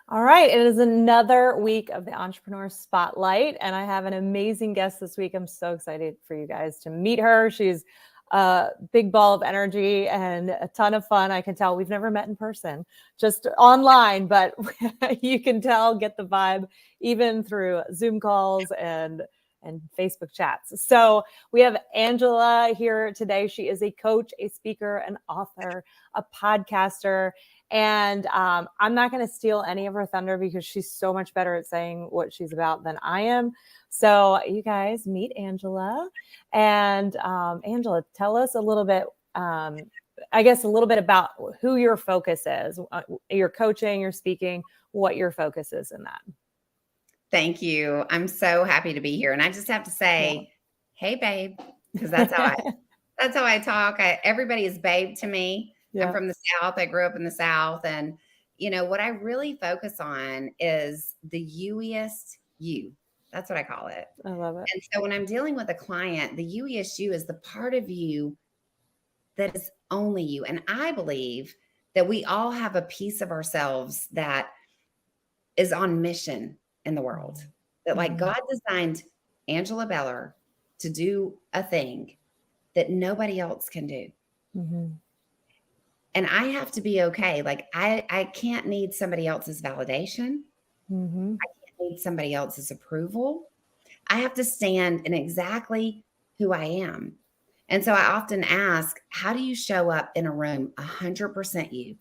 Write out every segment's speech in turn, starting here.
All right. It is another week of the Entrepreneur Spotlight, and I have an amazing guest this week. I'm so excited for you guys to meet her. She's a big ball of energy and a ton of fun. I can tell we've never met in person, just online, but you can tell, get the vibe, even through Zoom calls and Facebook chats. So we have Angela here today. She is a coach, a speaker, an author, a podcaster. And I'm not going to steal any of her thunder because she's so much better at saying what she's about than I am. So you guys meet Angela. And Angela, tell us a little bit, I guess, a little bit about who your focus is. Your coaching, your speaking, what your focus is in that. Thank you. I'm so happy to be here. And I just have to say, hey, babe, because that's how I talk. Everybody is babe to me. Yeah. I'm from the South. I grew up in the South. And, what I really focus on is the Youest You. That's what I call it. I love it. And so when I'm dealing with a client, the Youest You is the part of you that is only you. And I believe that we all have a piece of ourselves that is on mission in the world, that like God designed Angela Bellar to do a thing that nobody else can do. Mm-hmm. And I have to be okay. Like I can't need somebody else's validation. Mm-hmm. I can't need somebody else's approval. I have to stand in exactly who I am. And so I often ask, how do you show up in a room 100% you?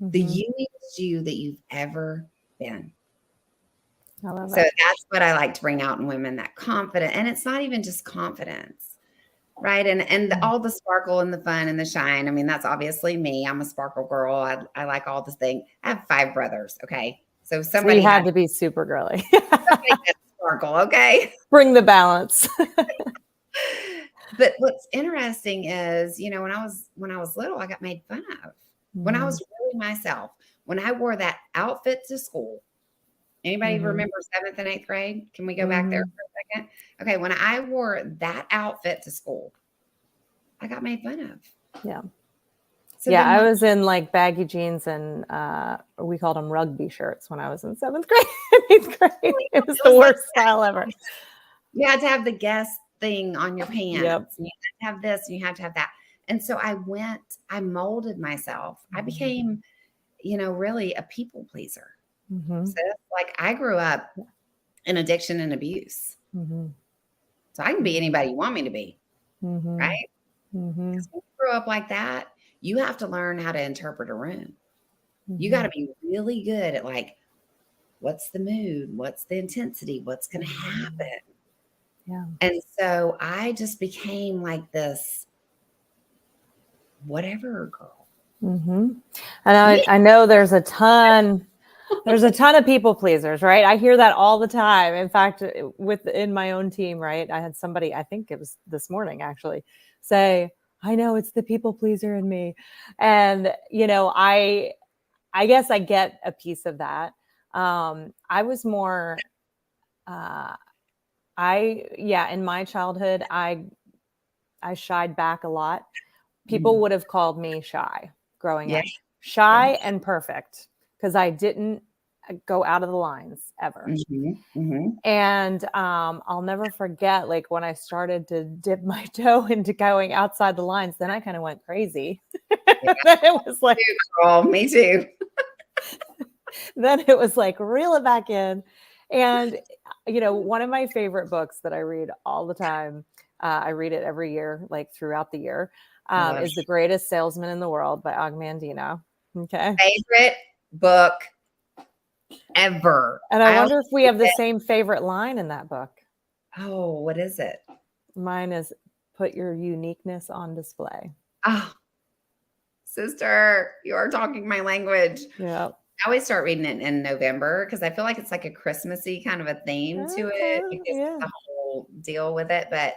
Mm-hmm. The Youest You that you've ever been. So that's what I like to bring out in women, that confidence. And it's not even just confidence, right? And all the sparkle and the fun and the shine. I mean, that's obviously me. I'm a sparkle girl. I like all this thing. I have 5 brothers. Okay. So somebody had to be super girly. Somebody had sparkle. Okay. Bring the balance. But what's interesting is, when I was little, I got made fun of. Mm-hmm. When I was really myself, when I wore that outfit to school. Anybody remember 7th and 8th grade? Can we go back there for a second? Okay. When I wore that outfit to school, I got made fun of. Yeah. So I was in like baggy jeans and we called them rugby shirts when I was in 7th grade, 8th grade. It was the worst style ever. You had to have the guest thing on your pants. Yep. You had to have this and you had to have that. And so I molded myself. I became, really a people pleaser. Mm-hmm. So like I grew up in addiction and abuse. Mm-hmm. So I can be anybody you want me to be. Mm-hmm. Right. Mm-hmm. When you grow up like that, you have to learn how to interpret a room. Mm-hmm. You got to be really good at like, what's the mood? What's the intensity? What's going to happen? Yeah. And so I just became like this whatever girl. Mm-hmm. And I know there's a ton of people pleasers, right? I hear that all the time. In fact, within my own team, right? I had somebody, I think it was this morning actually, say, I know it's the people pleaser in me. And, I guess I get a piece of that. I was more, in my childhood, I shied back a lot. People would have called me shy growing up, shy and perfect, because I didn't go out of the lines ever. Mm-hmm. Mm-hmm. And I'll never forget, like when I started to dip my toe into going outside the lines, then I kind of went crazy. Yeah. Then it was like, girl, me too. Then it was like, reel it back in. And, one of my favorite books that I read all the time, I read it every year, like throughout the year, is The Greatest Salesman in the World by Og Mandino. Okay. Favorite book ever. And I wonder if we have the same favorite line in that book. Oh, what is it? Mine is, put your uniqueness on display. Oh, sister, you are talking my language. Yeah. I always start reading it in November because I feel like it's like a Christmassy kind of a theme to it because of the whole deal with it. But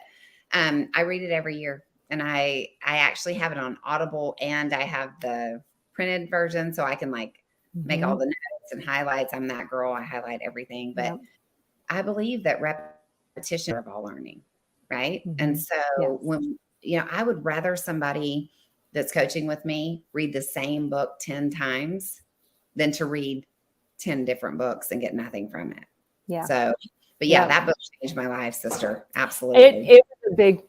I read it every year, and I actually have it on Audible, and I have the printed version so I can like make all the notes and highlights. I'm that girl. I highlight everything. But I believe that repetition of all learning, right? Mm-hmm. And so when, I would rather somebody that's coaching with me read the same book 10 times than to read 10 different books and get nothing from it. Yeah. So, but yeah, that book changed my life, sister. Absolutely.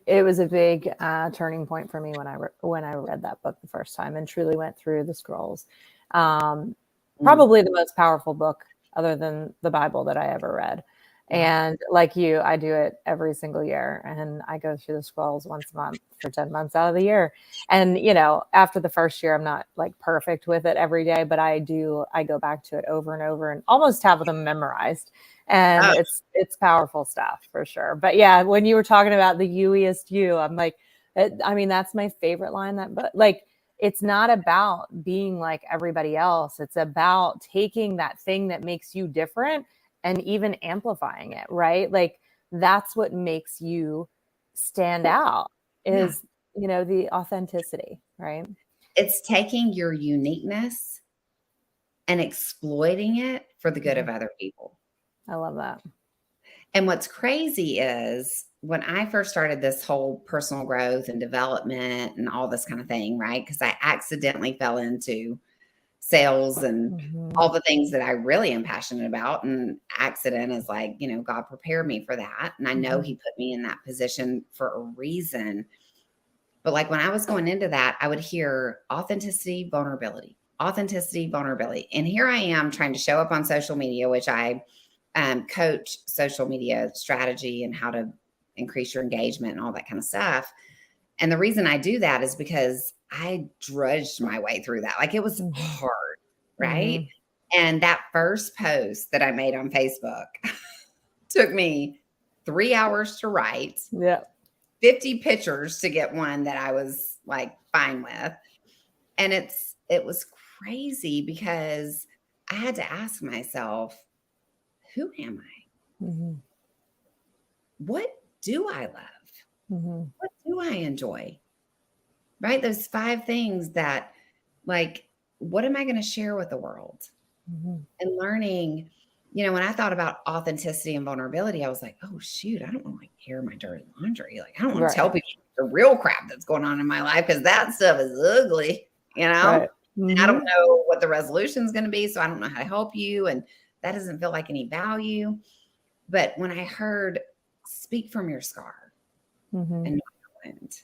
It was a big turning point for me when I read that book the first time and truly went through the scrolls. Probably the most powerful book other than the Bible that I ever read. And like you, I do it every single year, and I go through the scrolls once a month for 10 months out of the year. And, after the first year, I'm not like perfect with it every day, but I go back to it over and over and almost have them memorized. And it's powerful stuff for sure. But yeah, when you were talking about the Youest You, I'm like, that's my favorite line. But like, it's not about being like everybody else. It's about taking that thing that makes you different and even amplifying it, right? Like, that's what makes you stand out is, the authenticity, right? It's taking your uniqueness and exploiting it for the good of other people. I love that. And what's crazy is when I first started this whole personal growth and development and all this kind of thing, right? Because I accidentally fell into sales and all the things that I really am passionate about. And accident is like, God prepared me for that. And I know he put me in that position for a reason. But like when I was going into that, I would hear authenticity, vulnerability, authenticity, vulnerability. And here I am trying to show up on social media, which I coach social media strategy and how to increase your engagement and all that kind of stuff. And the reason I do that is because I drudged my way through that. Like, it was hard, right? And that first post that I made on Facebook took me 3 hours to write. Yeah. 50 pictures to get one that I was like fine with. And it was crazy because I had to ask myself, who am I? What do I love? What do I enjoy? Right? Those 5 things that, like, what am I going to share with the world? And learning, when I thought about authenticity and vulnerability, I was like, oh, shoot, I don't want to like air my dirty laundry. Like, I don't want to tell people the real crap that's going on in my life because that stuff is ugly, Right. And I don't know what the resolution is going to be. So I don't know how to help you. And that doesn't feel like any value. But when I heard speak from your scar and not your wound,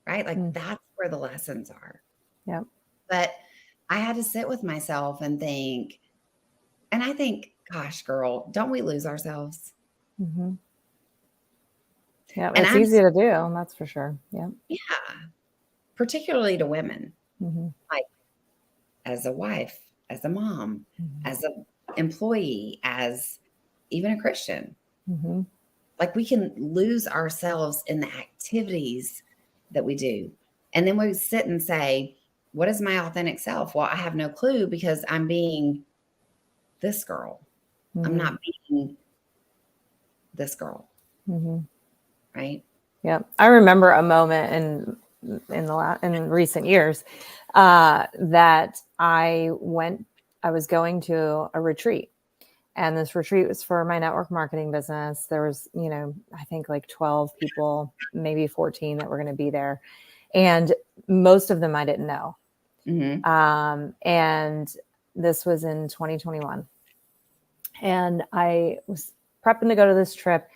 right? Like, that's where the lessons are. Yeah. But I had to sit with myself and think, and I think, gosh, girl, don't we lose ourselves? Yeah, it's easy to do. That's for sure. Yeah. Yeah. Particularly to women, like as a wife, as a mom, as an employee, as even a Christian. Like, we can lose ourselves in the activities that we do. And then we sit and say, what is my authentic self? Well, I have no clue because I'm being this girl. I'm not being this girl. Right. Yeah. I remember a moment in recent years that I was going to a retreat. And this retreat was for my network marketing business. There was, I think like 12 people, maybe 14 that were going to be there. And most of them I didn't know. And this was in 2021. And I was prepping to go to this trip.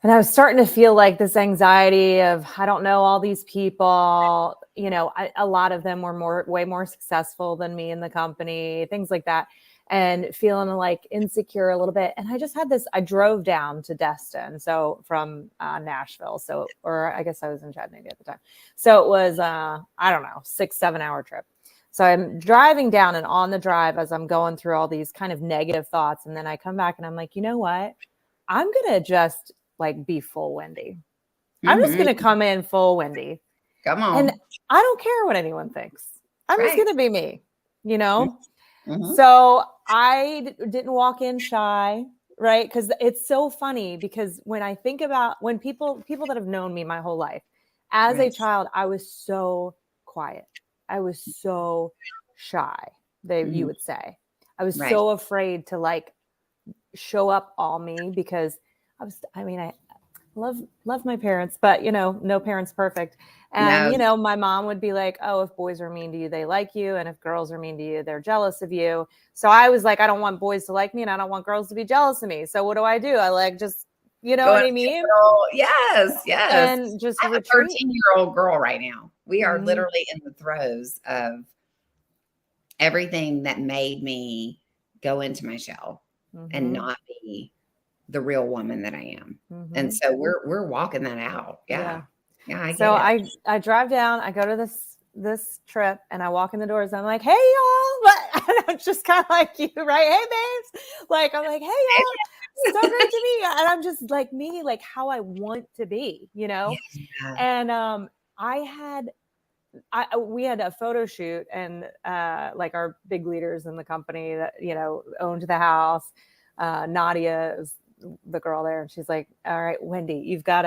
And I was starting to feel like this anxiety of, I don't know all these people, a lot of them were way more successful than me in the company, things like that. And feeling like insecure a little bit. And I just had I drove down to Destin. So from Nashville. Or I guess I was in Chattanooga at the time. So it was, 6-7 hour trip. So I'm driving down, and on the drive, as I'm going through all these kind of negative thoughts. And then I come back and I'm like, you know what? I'm going to just like be full Wendy. I'm just going to come in full Wendy. Come on. And I don't care what anyone thinks. I'm just going to be me, Mm-hmm. So I didn't walk in shy, right? Because it's so funny, because when I think about when people that have known me my whole life, as a child, I was so quiet. I was so shy, you would say. I was so afraid to like show up all me, because love my parents, but no parents perfect. And No, my mom would be like, "Oh, if boys are mean to you, they like you, and if girls are mean to you, they're jealous of you." So I was like, I don't want boys to like me, and I don't want girls to be jealous of me. So what do? I like just, you know what going I mean? yes, yes. And just I have a retreat. 13-year-old girl right now. We are Mm-hmm, literally in the throes of everything that made me go into my shell and mm-hmm, not be the real woman that I am. And mm-hmm. so we're walking that out. Yeah. Yeah. Yeah, I get So it. I drive down, I go to this trip, and I walk in the doors. I'm like, "Hey y'all," and I'm just kind of like you, right? "Hey babes," like I'm like, "Hey y'all, so great to meet you," and I'm just like me, like how I want to be. Yeah. And I had we had a photo shoot, and like our big leaders in the company that owned the house. Nadia is the girl there, and she's like, "All right, Wendy, you've got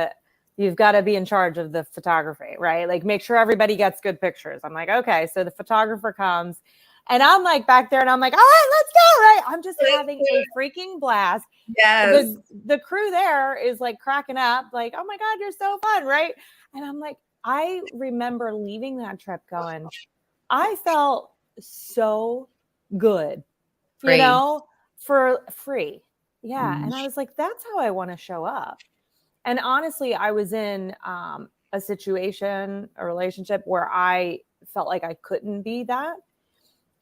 to be in charge of the photography, right? Like make sure everybody gets good pictures." I'm like, "Okay." So the photographer comes, and I'm like back there, and I'm like, "All right, let's go." Right? I'm just having a freaking blast. Yes. The crew there is like cracking up, like, "Oh my God, you're so fun," right? And I'm like, I remember leaving that trip going, I felt so good, Free. for free. Yeah. Mm, And I was like, that's how I want to show up. And honestly, I was in a situation, a relationship where I felt like I couldn't be that.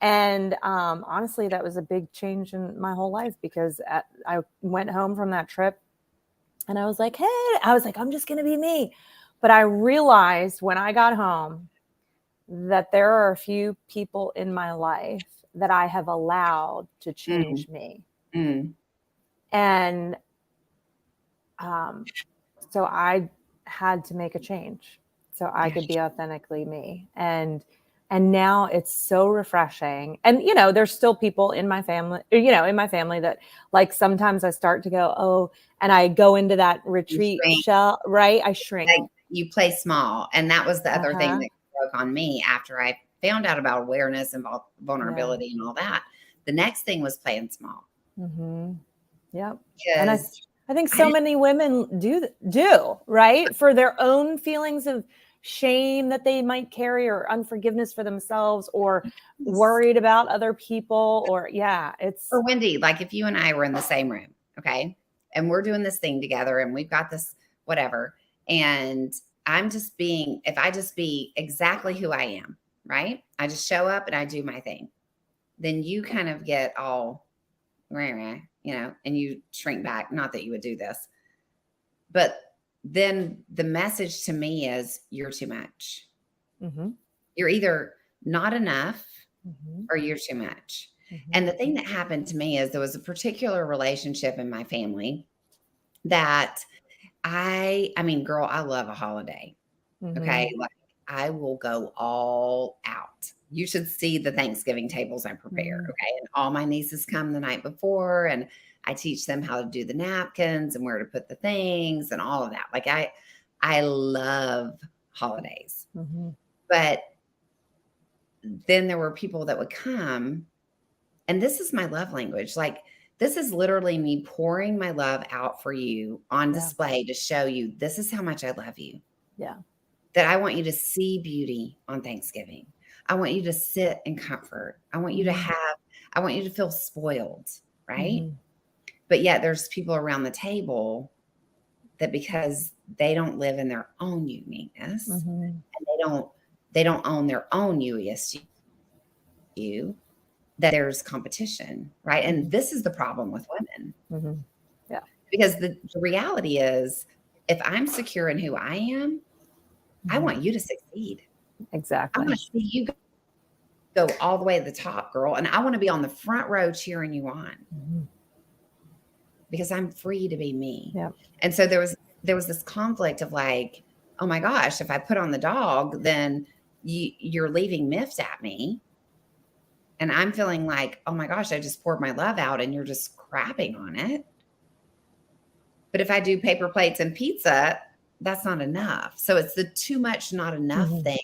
And honestly, that was a big change in my whole life because I went home from that trip and I was like, hey, I'm just going to be me. But I realized when I got home that there are a few people in my life that I have allowed to mm, change me. mm. And um, so I had to make a change so I Yeah. could be authentically me. And now it's so refreshing. And there's still people in my family that like sometimes I start to go, oh, and I go into that You retreat shrink, shell, right? I shrink. like, you play small, and that was the other thing Uh-huh. that broke on me after I found out about awareness and Yeah. vulnerability and all that. The next thing was playing small Mm-hmm. Yep. And because I think I so didn't many women do, right? For their own feelings of shame that they might carry or unforgiveness for themselves or worried about other people or yeah, it's or Wendy, like if you and I were in the same room, okay, and we're doing this thing together and we've got this whatever, and if I just be exactly who I am, right? I just show up and I do my thing, then you kind of get all, rah, rah, and you shrink back. Not that you would do this, but then the message to me is you're too much. mhm, You're either not enough mhm, or you're too much. mhm, And the thing that happened to me is there was a particular relationship in my family that I mean, girl, I love a holiday. Okay. mhm, Like I will go all out. You should see the Thanksgiving tables I prepare. mhm, Okay. And all my nieces come the night before and I teach them how to do the napkins and where to put the things and all of that. Like I love holidays. mhm. But then there were people that would come, and this is my love language. Like, this is literally me pouring my love out for you on Yeah, display to show you this is how much I love you. yeah, That I want you to see beauty on Thanksgiving. I want you to sit in comfort. mhm, I want you to feel spoiled, right? mhm, But yet there's people around the table that because they don't live in their own uniqueness mhm, and they don't own their own UESU, that there's competition, right? And mhm, this is the problem with women mhm. Yeah, because the reality is if I'm secure in who I am, I mhm. want you to succeed. I want Exactly. to see you go all the way to the top, girl. And I want to be on the front row cheering you on Mhm. because I'm free to be me. Yeah. And so there was this conflict of like, oh my gosh, if I put on the dog, then you're leaving miffed at me. And I'm feeling like, oh my gosh, I just poured my love out and you're just crapping on it. But if I do paper plates and pizza, that's not enough. So it's the too much, not enough Mhm, thing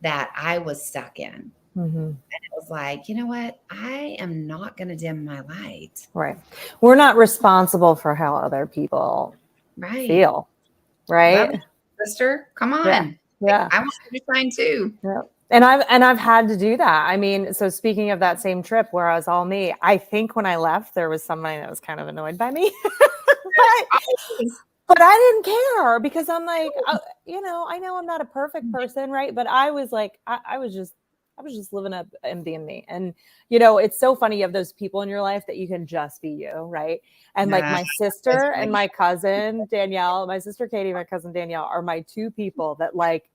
that I was stuck in. mhm. It was like, you know what? I am not going to dim my light. Right. We're not responsible for how other people Right. feel, Love right? you, sister. Come Yeah. on. Yeah. I want you to shine too. Yeah. And I've had to do that. I mean, so speaking of that same trip where I was all me, I think when I left, there was somebody that was kind of annoyed by me, but Always. but I didn't care because I'm like, I know I'm not a perfect person, right? But I was like, I was just living up and being me. And it's so funny you have those people in your life that you can just be you, right? And like Yeah, my that's sister and really my cousin Danielle, my sister Katie, my cousin Danielle are my two people that like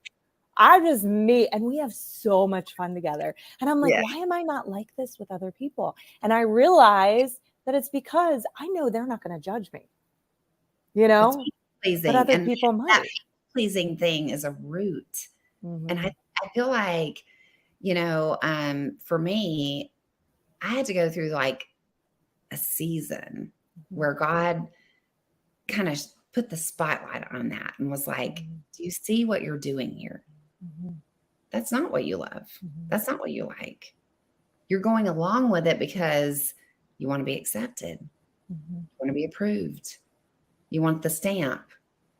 I just meet and we have so much fun together. And I'm like, yeah. why am I not like this with other people? And I realize that it's because I know they're not going to judge me, It's but people pleasing, other and people that might. people pleasing thing is a root. And Mm-hmm. I feel like, for me, I had to go through like a season Mm-hmm. where God kind of put the spotlight on that and was like, "Do you see what you're doing here? Mm-hmm. That's not what you love. Mm-hmm. That's not what you like. You're going along with it because you want to be accepted, Mm-hmm. you want to be approved, you want the stamp,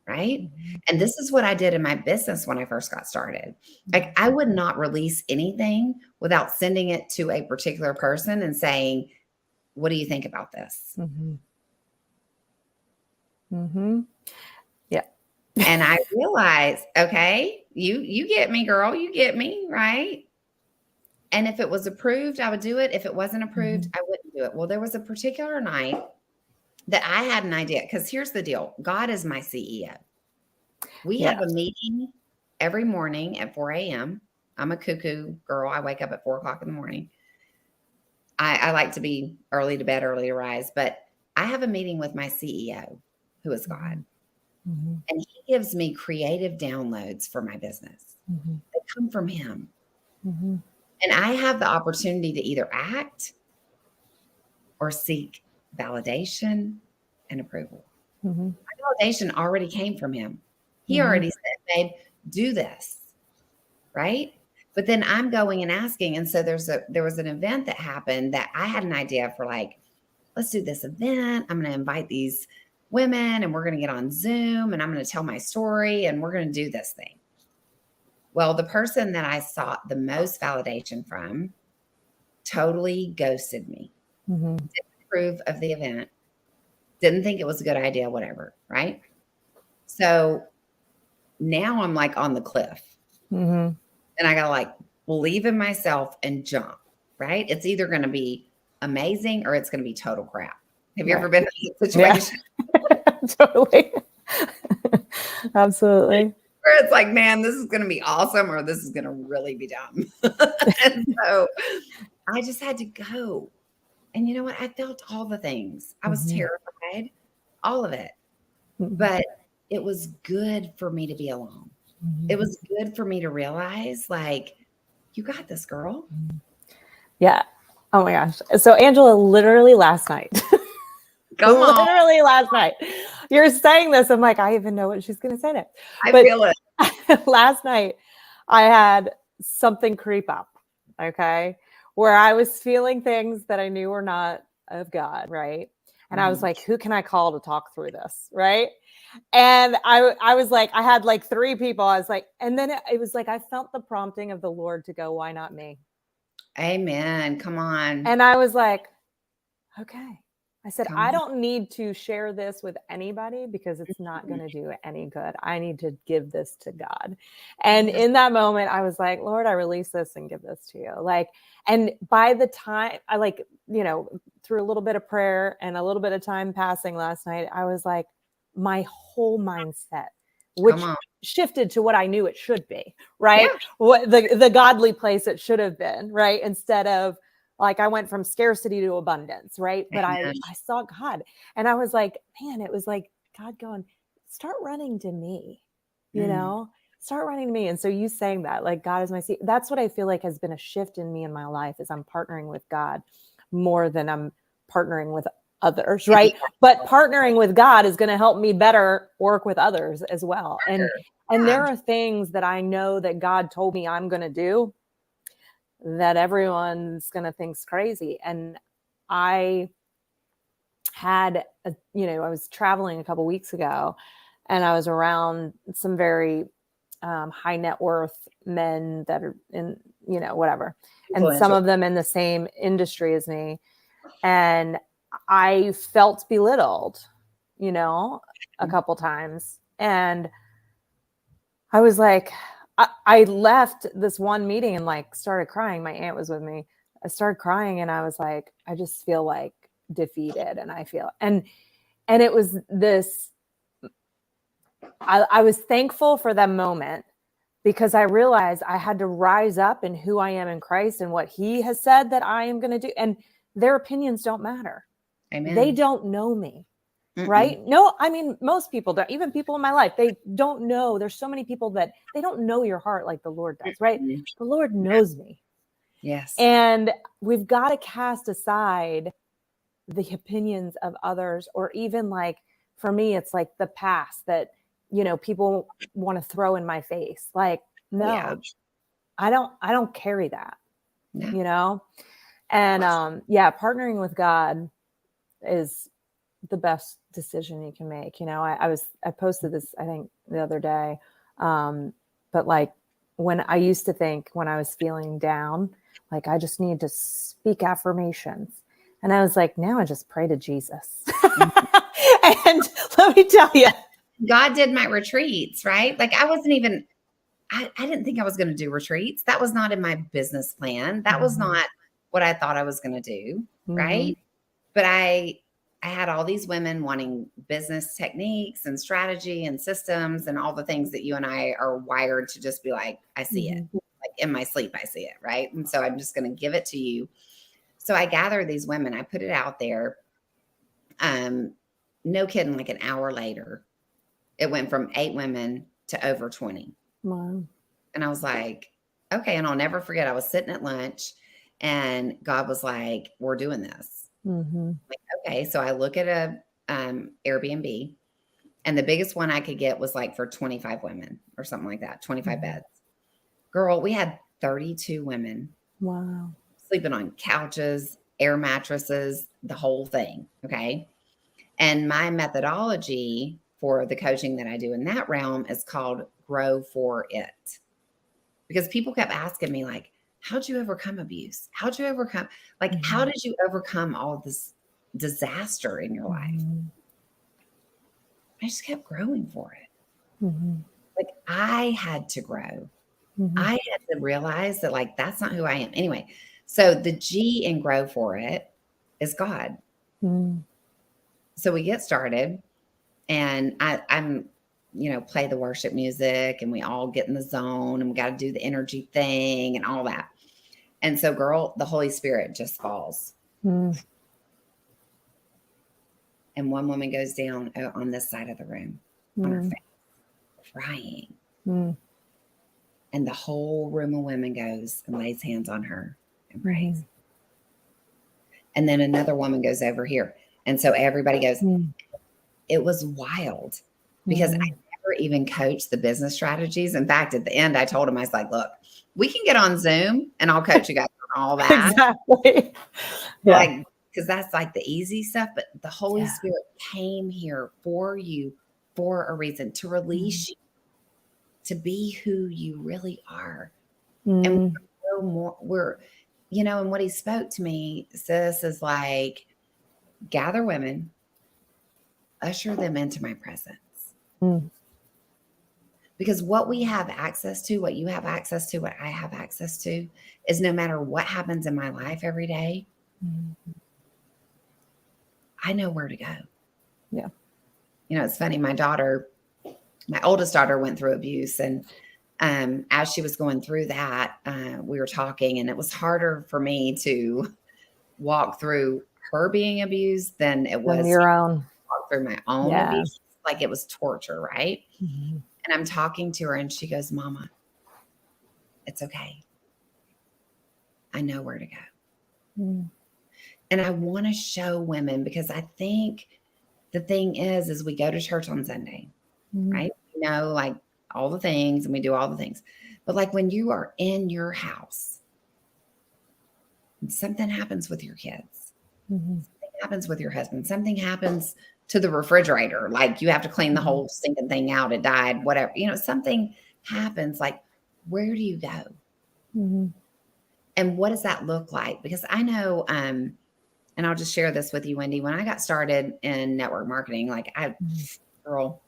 right?" Mm-hmm. And this is what I did in my business when I first got started. Like, I would not release anything without sending it to a particular person and saying, "What do you think about this?" Mm-hmm. Mm-hmm. Yeah. And I realized, okay, you get me, girl, you get me, right? And if it was approved, I would do it. If it wasn't approved, Mm-hmm. I wouldn't do it. Well, there was a particular night that I had an idea, because here's the deal. God is my CEO. We have a Yes. meeting every morning at 4 a.m. I'm a cuckoo girl. I wake up at 4 o'clock in the morning. I like to be early to bed, early to rise, but I have a meeting with my CEO, who is Mm-hmm. God. Mm-hmm. And he gives me creative downloads for my business Mm-hmm. that come from him. Mm-hmm. And I have the opportunity to either act or seek validation and approval. Mm-hmm. My validation already came from him. He Mm-hmm. already said, "Babe, do this." Right? But then I'm going and asking. And so there was an event that happened that I had an idea for, like, let's do this event. I'm going to invite these women and we're going to get on Zoom and I'm going to tell my story and we're going to do this thing. Well, the person that I sought the most validation from totally ghosted me. Mm-hmm. Didn't approve of the event. Didn't think it was a good idea, whatever. Right? So now I'm like on the cliff. Mm-hmm. And I got to like believe in myself and jump, right? It's either going to be amazing or it's going to be total crap. Have you Right. ever been in a Yeah. situation Totally. Absolutely. where it's like, man, this is going to be awesome or this is going to really be dumb? And so I just had to go. And you know what? I felt all the things. I was Mm-hmm. terrified, all of it. Mm-hmm. But it was good for me to be alone. It was good for me to realize, like, you got this, girl. Yeah. Oh my gosh. So Angela, literally last night, Come on. literally last night, you're saying this. I'm like, I even know what she's going to say next. I But feel it. last night I had something creep up. Okay. Where I was feeling things that I knew were not of God. Right. And I was Mhm. like, who can I call to talk through this? Right. And I was like, I had like 3 people. I was like, and then it was like, I felt the prompting of the Lord to go, why not me? Amen. Come on. And I was like, okay. I said, Come I on. don't need to share this with anybody because it's not going to do any good. I need to give this to God. And Yes. in that moment, I was like, Lord, I release this and give this to you. Like, and by the time I through a little bit of prayer and a little bit of time passing last night, I was like, my whole mindset, Come which on. shifted to what I knew it should be, Yeah. right? What the godly place it should have been, right? Instead of like I went from scarcity to abundance, right? But Amen. I saw God and I was like, man, it was like God going, start running to me, Mm. start running to me. And so you saying that, like God is my seat, that's what I feel like has been a shift in me in my life is I'm partnering with God more than I'm partnering with others, right? But partnering with God is going to help me better work with others as well. And Yeah. there are things that I know that God told me I'm going to do that everyone's going to think's crazy. And I had I was traveling a couple weeks ago, and I was around some very high net worth men that are in, whatever. And some of them in the same industry as me. And I felt belittled, a couple times. And I was like, I left this one meeting and like started crying. My aunt was with me. I started crying and I was like, I just feel like defeated. And and it was this, I was thankful for that moment, because I realized I had to rise up in who I am in Christ and what he has said that I am going to do. And their opinions don't matter. Amen. They don't know me. Right? No, I mean, most people don't, even people in my life, they don't know. There's so many people that they don't know your heart like the Lord does, right? The Lord knows me. Yes. And we've got to cast aside the opinions of others, or even like, for me, it's like the past that, people want to throw in my face. Like, no, I don't carry that, and partnering with God is the best decision you can make. I posted this, I think the other day. But like, when I used to think, when I was feeling down, like I just need to speak affirmations. And I was like, now I just pray to Jesus. And let me tell you, God did my retreats, right? Like I didn't think I was going to do retreats. That was not in my business plan. That was not what I thought I was going to do. Right. But I had all these women wanting business techniques and strategy and systems and all the things that you and I are wired to just be like, I see it. Like in my sleep, I see it. Right. And so I'm just going to give it to you. So I gathered these women, I put it out there. No kidding, like an hour later, it went from 8 women to over 20. Wow. And I was like, okay. And I'll never forget, I was sitting at lunch and God was like, we're doing this. Like, okay. So I look at a Airbnb, and the biggest one I could get was like for 25 women or something like that, 25 beds. Girl, we had 32 women. Wow. Sleeping on couches, air mattresses, the whole thing. Okay. And my methodology for the coaching that I do in that realm is called Grow for It. Because people kept asking me, like, how'd you overcome abuse? How'd you overcome, like, how did you overcome all of this disaster in your life? I just kept growing for it. Like I had to grow. I had to realize that like, that's not who I am. Anyway, so the G in Grow for It is God. So we get started, and I'm, play the worship music, and we all get in the zone, and we got to do the energy thing and all that. And so, girl, the Holy Spirit just falls. And one woman goes down on this side of the room on her face, crying. And the whole room of women goes and lays hands on her and prays. And then another woman goes over here. And so everybody goes. It was wild, because I never even coached the business strategies. In fact, at the end, I told him, I was like, look, we can get on Zoom and I'll coach you guys on all that. Exactly. Like, because that's like the easy stuff. But the Holy Spirit came here for you for a reason, to release you, to be who you really are. And and what he spoke to me, sis, is like, gather women, usher them into my presence. Because what we have access to, what you have access to, what I have access to, is no matter what happens in my life every day, I know where to go. Yeah. It's funny. My oldest daughter went through abuse. And as she was going through that, we were talking, and it was harder for me to walk through her being abused than it was your own. Walk through my own abuse. Like it was torture, right? And I'm talking to her, and she goes, Mama, it's okay. I know where to go. And I want to show women, because I think the thing is we go to church on Sunday, right? Like all the things, and we do all the things. But like when you are in your house and something happens with your kids, something happens with your husband, something happens to the refrigerator, like you have to clean the whole stinking thing out, it died, whatever, something happens, like, where do you go? Mhm. And what does that look like? Because I know, and I'll just share this with you, Wendy, when I got started in network marketing, like girl,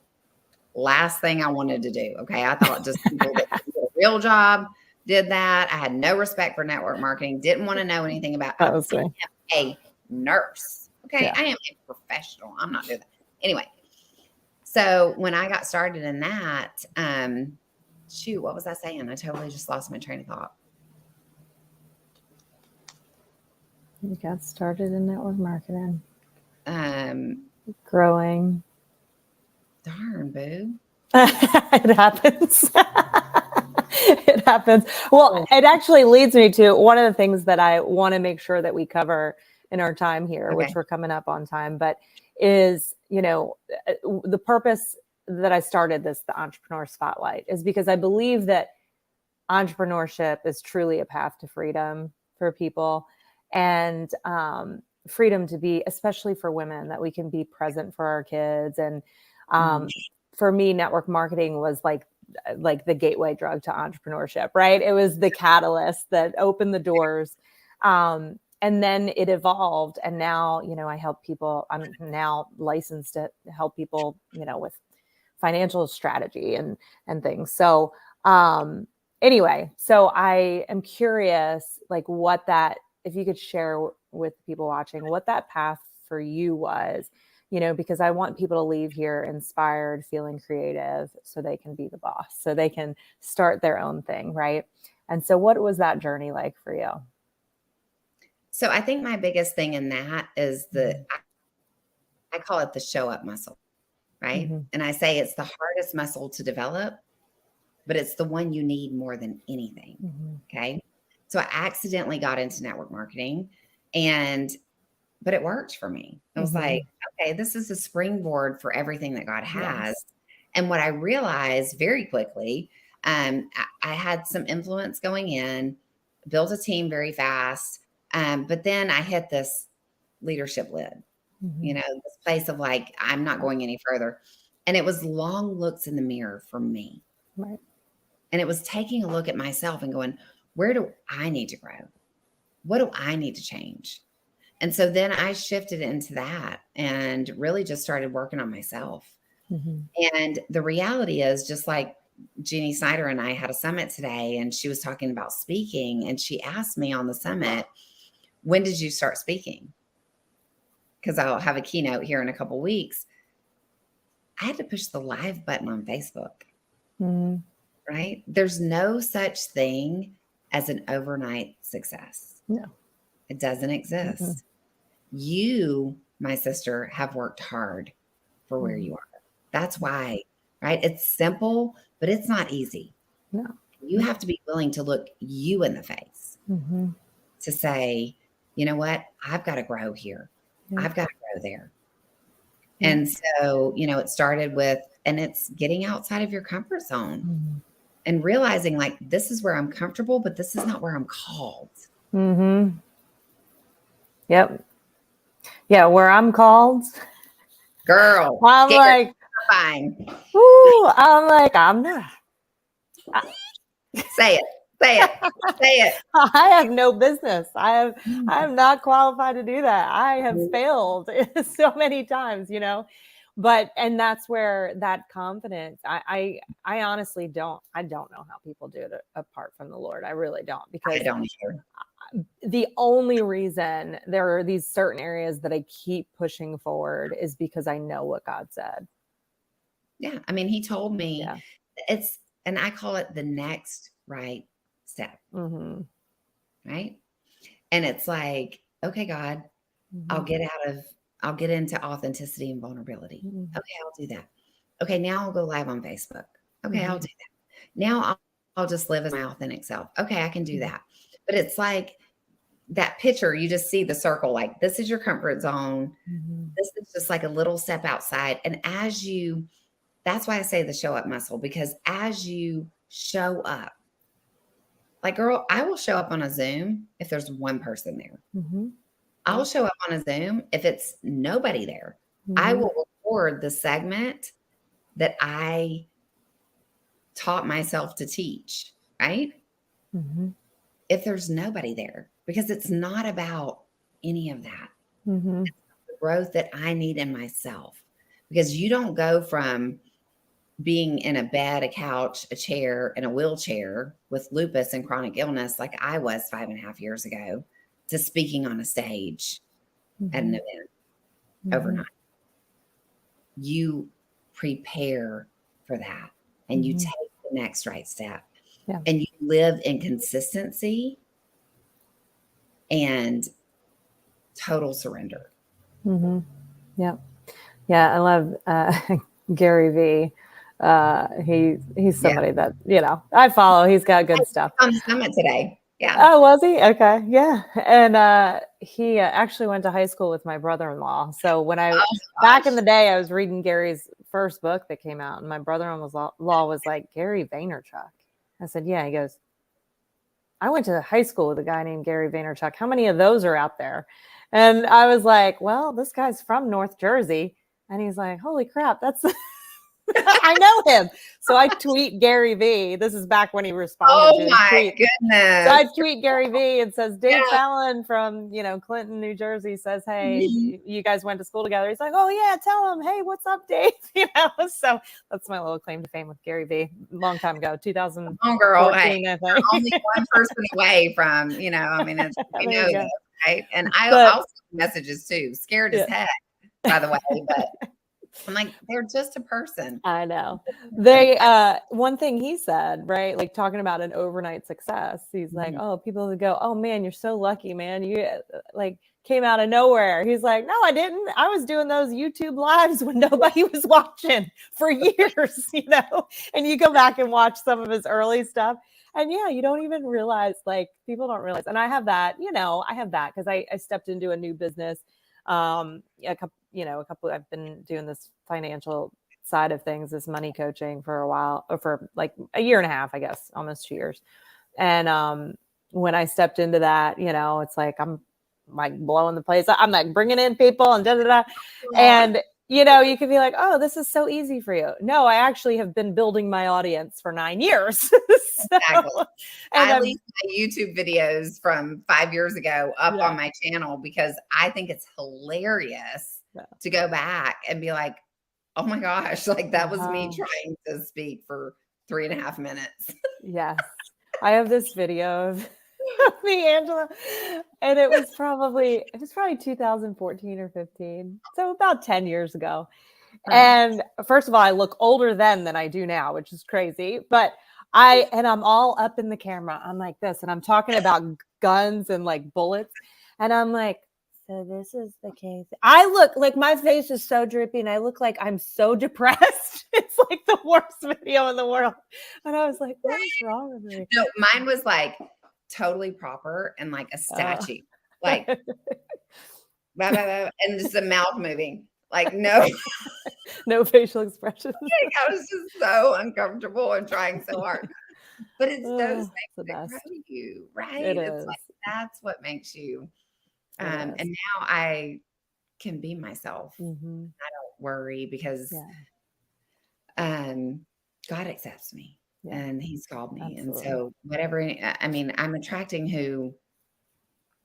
last thing I wanted to do. Okay. I thought just people that did a real job did that. I had no respect for network marketing, didn't want to know anything about That I was me. am a nurse. Okay. Yeah. I am a professional. I'm not doing that. Anyway. So when I got started in that, shoot, what was I saying? I totally just lost my train of thought. You got started in network marketing. Um, Growing. Darn, boo. It happens. It happens. Well, it actually leads me to one of the things that I want to make sure that we cover in our time here, which we're coming up on time, but is, the purpose that I started the Entrepreneur Spotlight is because I believe that entrepreneurship is truly a path to freedom for people, and freedom to be, especially for women, that we can be present for our kids. And for me, network marketing was like the gateway drug to entrepreneurship, right? It was the catalyst that opened the doors. And then it evolved. And now, I help people. I'm now licensed to help people, with financial strategy and things. So anyway, so I am curious, like if you could share with people watching what that path for you was, because I want people to leave here inspired, feeling creative, so they can be the boss, so they can start their own thing, right? And so what was that journey like for you? So I think my biggest thing in that is I call it the show up muscle, right? Mm-hmm. And I say it's the hardest muscle to develop, but it's the one you need more than anything. Mm-hmm. Okay. So I accidentally got into network marketing, but it worked for me. It was like, okay, this is a springboard for everything that God has. Yes. And what I realized very quickly, I had some influence going in, built a team very fast. But then I hit this leadership lid, this place of like, I'm not going any further. And it was long looks in the mirror for me. Right. And it was taking a look at myself and going, where do I need to grow? What do I need to change? And so then I shifted into that and really just started working on myself. And the reality is, just like Jeannie Snyder and I had a summit today, and she was talking about speaking. And she asked me on the summit, when did you start speaking? Because I'll have a keynote here in a couple of weeks. I had to push the live button on Facebook. Right? There's no such thing as an overnight success. No. It doesn't exist. You, my sister, have worked hard for where you are. That's why, right? It's simple, but it's not easy. No. You have to be willing to look you in the face to say, you know what? I've got to grow here. I've got to grow there. And so, it started with, and it's getting outside of your comfort zone and realizing like, this is where I'm comfortable, but this is not where I'm called. Yep. Yeah. Where I'm called. Girl. I'm like, fine. Ooh, I'm like, I'm not. Say it. Say it. Say it. I have no business. I am not qualified to do that. I have failed so many times, and that's where that confidence, I honestly don't know how people do it apart from the Lord. I really don't, because I don't either. The only reason there are these certain areas that I keep pushing forward is because I know what God said. Yeah. I mean, he told me and I call it the next right step. Right. And it's like, okay, God, I'll get into authenticity and vulnerability. Okay. I'll do that. Okay. Now I'll go live on Facebook. Okay. I'll do that. Now I'll just live as my authentic self. Okay. I can do that. But it's like that picture, you just see the circle, like this is your comfort zone. This is just like a little step outside. And that's why I say the show up muscle, because as you show up, like, girl, I will show up on a Zoom if there's one person there. I'll show up on a Zoom if it's nobody there. I Mm-hmm. will record the segment that I taught myself to teach, right? Mm-hmm. If there's nobody there, because it's not about any of that. Mm-hmm. The growth that I need in myself, because you don't go from being in a bed, a couch, a chair, and a wheelchair with lupus and chronic illness like I was 5.5 years ago to speaking on a stage at an Mm-hmm. event Mm-hmm. overnight. You prepare for that and you Mm-hmm. take the next right step. Yeah. And you live in consistency and total surrender. Mm-hmm. Yeah. Yeah. I love Gary V. He's Yeah. somebody that, I follow. He's got good stuff. On the summit today. Yeah. Oh, was he? Okay. Yeah. And he actually went to high school with my brother-in-law. So when back in the day, I was reading Gary's first book that came out, and my brother-in-law was like, Gary Vaynerchuk. I said, yeah. He goes, I went to high school with a guy named Gary Vaynerchuk. How many of those are out there? And I was like, well, this guy's from North Jersey. And he's like, holy crap, that's I know him. So I tweet Gary V. This is back when he responded to his tweet. Goodness. So I tweet Gary V and says, Dave Yeah. Fallon from, Clinton, New Jersey says, hey, you guys went to school together. He's like, oh yeah, tell him, hey, what's up, Dave? So that's my little claim to fame with Gary V. Long time ago, 2014, Oh, girl, hey, I think. only one person away from, it's, we know that, right? And I'll send messages too, scared as heck, by the way, but I'm like, they're just a person. I know. One thing he said, right? Like talking about an overnight success. He's like, oh, people would go, oh man, you're so lucky, man. You like came out of nowhere. He's like, no, I didn't. I was doing those YouTube lives when nobody was watching for years, and you go back and watch some of his early stuff. And yeah, you don't even realize, like people don't realize. And I have that, because I stepped into a new business. A couple, I've been doing this financial side of things, this money coaching for a while, or for like a year and a half, I guess, almost 2 years. And when I stepped into that, it's like, I'm like blowing the place up. I'm like bringing in people and and you could be like, oh, this is so easy for you. No, I actually have been building my audience for 9 years. Exactly. I leave my YouTube videos from 5 years ago up on my channel because I think it's hilarious to go back and be like, oh my gosh, like that was me trying to speak for 3.5 minutes. Yes. I have this video of me, Angela, and it was probably 2014 or 15. So about 10 years ago. And first of all, I look older then than I do now, which is crazy. But I'm all up in the camera. I'm like this, and I'm talking about guns and like bullets. And I'm like, so this is the case. I look like my face is so drippy and I look like I'm so depressed. It's like the worst video in the world. And I was like, what is wrong with me? No, mine was like totally proper and like a statue. Like, blah, blah, blah, and just the mouth moving. Like, no facial expressions. I was just so uncomfortable and trying so hard. But it's those things that grow you, right? It's like that's what makes you. And now I can be myself. I don't worry because God accepts me and He's called me. Absolutely. And so whatever, I'm attracting who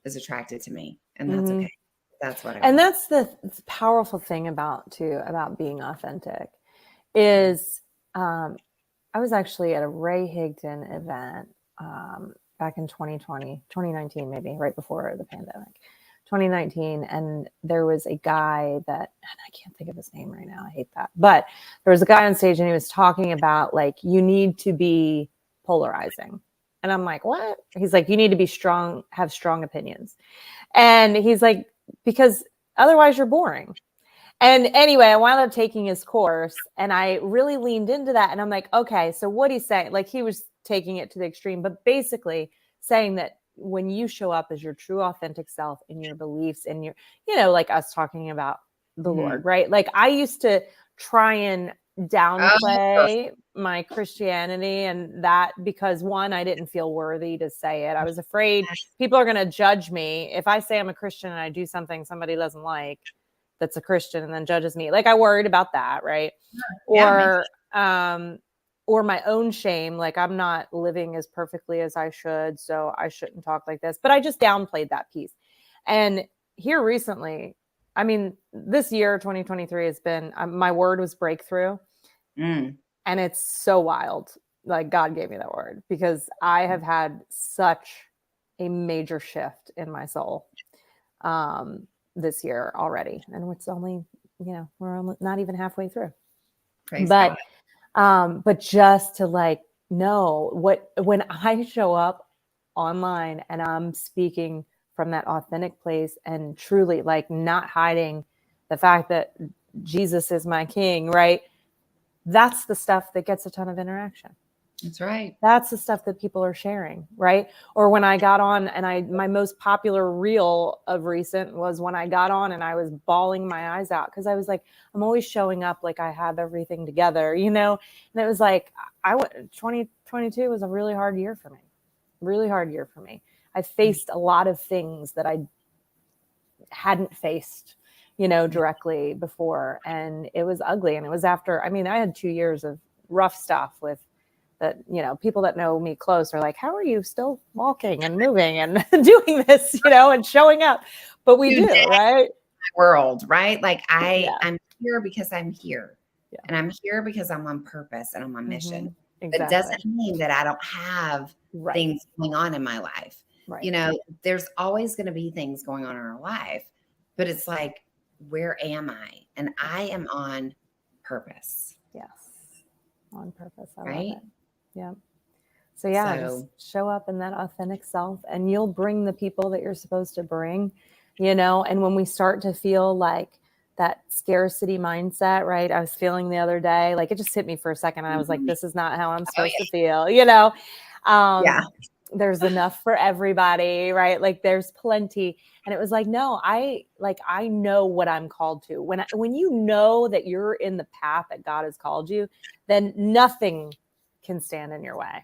is attracted to me, and that's okay. That's what I want. That's the powerful thing about being authentic is I was actually at a Ray Higdon event back in 2019, maybe right before the pandemic, 2019. And there was a guy and I can't think of his name right now. I hate that. But there was a guy on stage and he was talking about like, you need to be polarizing. And I'm like, what? He's like, you need to be strong, have strong opinions. And he's like, because otherwise you're boring. And anyway, I wound up taking his course and I really leaned into that. And I'm like, okay, so what he's saying, like he was taking it to the extreme, but basically saying that when you show up as your true authentic self and your beliefs and your, like us talking about the Lord, right? Like I used to try and downplay my Christianity, and that because one, I didn't feel worthy to say it. I was afraid people are going to judge me if I say I'm a Christian and I do something somebody doesn't like that's a Christian and then judges me. Like I worried about that, right? Yeah, Or my own shame, like I'm not living as perfectly as I should, so I shouldn't talk like this. But I just downplayed that piece. And here recently, I mean, this year 2023 has been my word was breakthrough. And it's so wild. Like God gave me that word because I have had such a major shift in my soul this year already. And it's only, we're almost not even halfway through. Praise But God. but just to like know when I show up online and I'm speaking from that authentic place and truly like not hiding the fact that Jesus is my king, right? That's the stuff that gets a ton of interaction. That's right. That's the stuff that people are sharing, right? Or when I got on and my most popular reel of recent was when I got on and I was bawling my eyes out because I was like, I'm always showing up like I have everything together, And it was like, 2022 was a really hard year for me. Really hard year for me. I faced a lot of things that I hadn't faced, directly before. And it was ugly. And it was after, I mean, I had 2 years of rough stuff with that, people that know me close are like, how are you still walking and moving and doing this, and showing up? But we do, right? World, right? Like Yeah. I'm here because I'm here. Yeah. And I'm here because I'm on purpose and I'm on mission. Exactly. It doesn't mean that I don't have things going on in my life. Right. There's always going to be things going on in our life, but it's like, where am I? And I am on purpose. Yes. On purpose. I right? love it. Yeah. So yeah, just show up in that authentic self and you'll bring the people that you're supposed to bring, and when we start to feel like that scarcity mindset, right? I was feeling the other day, like it just hit me for a second. And I was like, this is not how I'm supposed to feel, there's enough for everybody, right? Like there's plenty. And it was like, no, I know what I'm called to. When you know that you're in the path that God has called you, then nothing can stand in your way.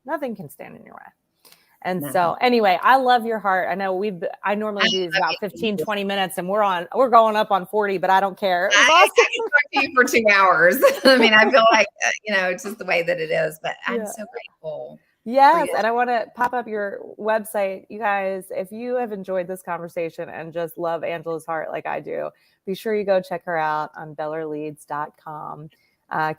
Nothing can stand in your way. And so anyway, I love your heart. I know I normally do these about 15, 20 minutes and we're going up on 40, but I don't care. It was awesome. I can talk to you for 2 hours. I mean, I feel like, it's just the way that it is, but I'm so grateful. Yes. And I want to pop up your website. You guys, if you have enjoyed this conversation and just love Angela's heart like I do, be sure you go check her out on bellarleads.com.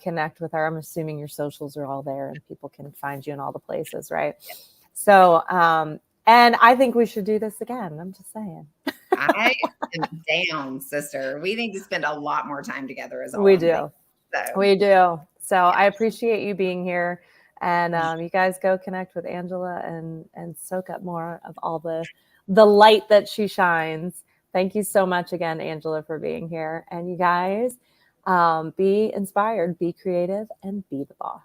Connect with her. I'm assuming your socials are all there and people can find you in all the places, right? Yep. So, and I think we should do this again. I'm just saying. I am down, sister. We need to spend a lot more time together as we do. We do. So I appreciate you being here. And you guys go connect with Angela and soak up more of all the light that she shines. Thank you so much again, Angela, for being here. And you guys, be inspired, be creative, and be the boss.